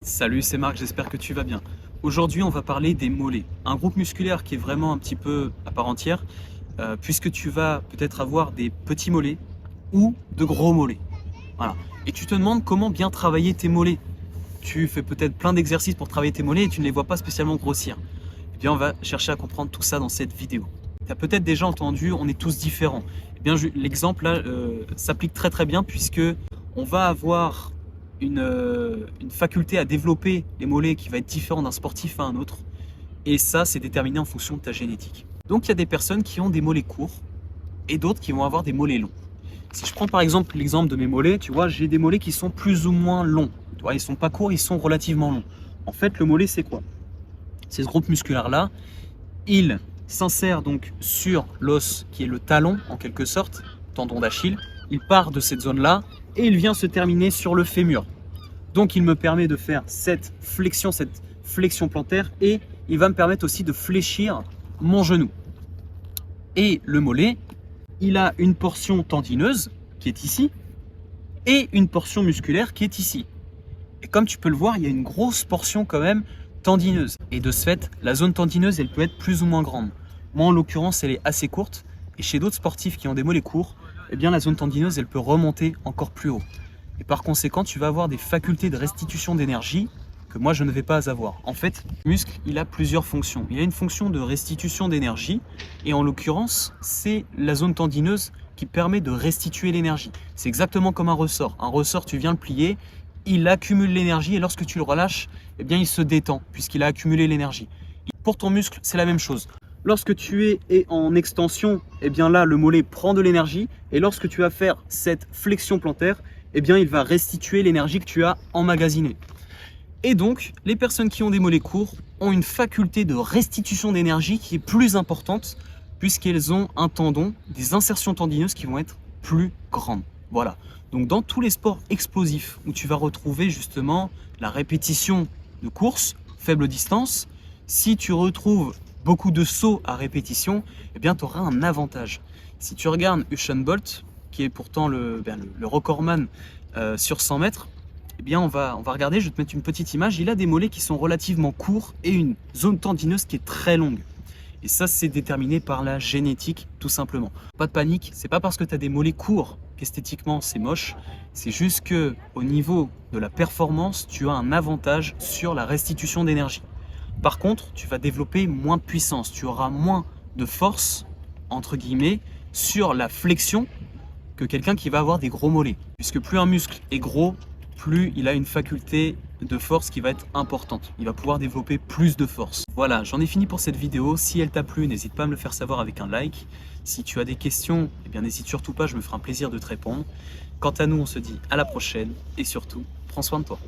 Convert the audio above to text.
Salut, c'est Marc, j'espère que tu vas bien. Aujourd'hui, on va parler des mollets, un groupe musculaire qui est vraiment un petit peu à part entière, puisque tu vas peut-être avoir des petits mollets ou de gros mollets. Voilà. Et tu te demandes comment bien travailler tes mollets. Tu fais peut-être plein d'exercices pour travailler tes mollets et tu ne les vois pas spécialement grossir. Eh bien, on va chercher à comprendre tout ça dans cette vidéo. Tu as peut-être déjà entendu, on est tous différents. Eh bien, l'exemple là s'applique très bien puisque on va avoir une faculté à développer les mollets qui va être différent d'un sportif à un autre. Et ça, c'est déterminé en fonction de ta génétique. Donc, il y a des personnes qui ont des mollets courts et d'autres qui vont avoir des mollets longs. Si je prends par exemple l'exemple de mes mollets, tu vois, j'ai des mollets qui sont plus ou moins longs. Tu vois, ils sont pas courts, ils sont relativement longs. En fait, le mollet, c'est quoi? C'est ce groupe musculaire-là. Il s'insère donc sur l'os qui est le talon, en quelque sorte, tendon d'Achille. Il part de cette zone-là et il vient se terminer sur le fémur. Donc, il me permet de faire cette flexion plantaire et il va me permettre aussi de fléchir mon genou. Et le mollet, il a une portion tendineuse qui est ici et une portion musculaire qui est ici. Et comme tu peux le voir, il y a une grosse portion quand même tendineuse. Et de ce fait, la zone tendineuse, elle peut être plus ou moins grande. Moi, en l'occurrence, elle est assez courte. Et chez d'autres sportifs qui ont des mollets courts, eh bien, la zone tendineuse, elle peut remonter encore plus haut. Et par conséquent, tu vas avoir des facultés de restitution d'énergie que moi, je ne vais pas avoir. En fait, le muscle, il a plusieurs fonctions. Il a une fonction de restitution d'énergie. Et en l'occurrence, c'est la zone tendineuse qui permet de restituer l'énergie. C'est exactement comme un ressort. Un ressort, tu viens le plier, il accumule l'énergie et lorsque tu le relâches, eh bien, il se détend puisqu'il a accumulé l'énergie. Pour ton muscle, c'est la même chose. Lorsque tu es en extension, eh bien là, le mollet prend de l'énergie et lorsque tu vas faire cette flexion plantaire, eh bien, il va restituer l'énergie que tu as emmagasinée. Et donc, les personnes qui ont des mollets courts ont une faculté de restitution d'énergie qui est plus importante puisqu'elles ont un tendon, des insertions tendineuses qui vont être plus grandes. Voilà. Donc dans tous les sports explosifs où tu vas retrouver justement la répétition de course, faible distance, si tu retrouves beaucoup de sauts à répétition, eh bien tu auras un avantage. Si tu regardes Usain Bolt, qui est pourtant le recordman sur 100 mètres, eh bien on va regarder, je vais te mettre une petite image, il a des mollets qui sont relativement courts et une zone tendineuse qui est très longue. Et ça, c'est déterminé par la génétique, tout simplement. Pas de panique, c'est pas parce que tu as des mollets courts qu'esthétiquement c'est moche, c'est juste que au niveau de la performance, tu as un avantage sur la restitution d'énergie. Par contre, tu vas développer moins de puissance, tu auras moins de force, entre guillemets, sur la flexion que quelqu'un qui va avoir des gros mollets. Puisque plus un muscle est gros, plus il a une faculté de force qui va être importante. Il va pouvoir développer plus de force. Voilà, j'en ai fini pour cette vidéo. Si elle t'a plu, n'hésite pas à me le faire savoir avec un like. Si tu as des questions, eh bien n'hésite surtout pas, je me ferai un plaisir de te répondre. Quant à nous, on se dit à la prochaine et surtout, prends soin de toi.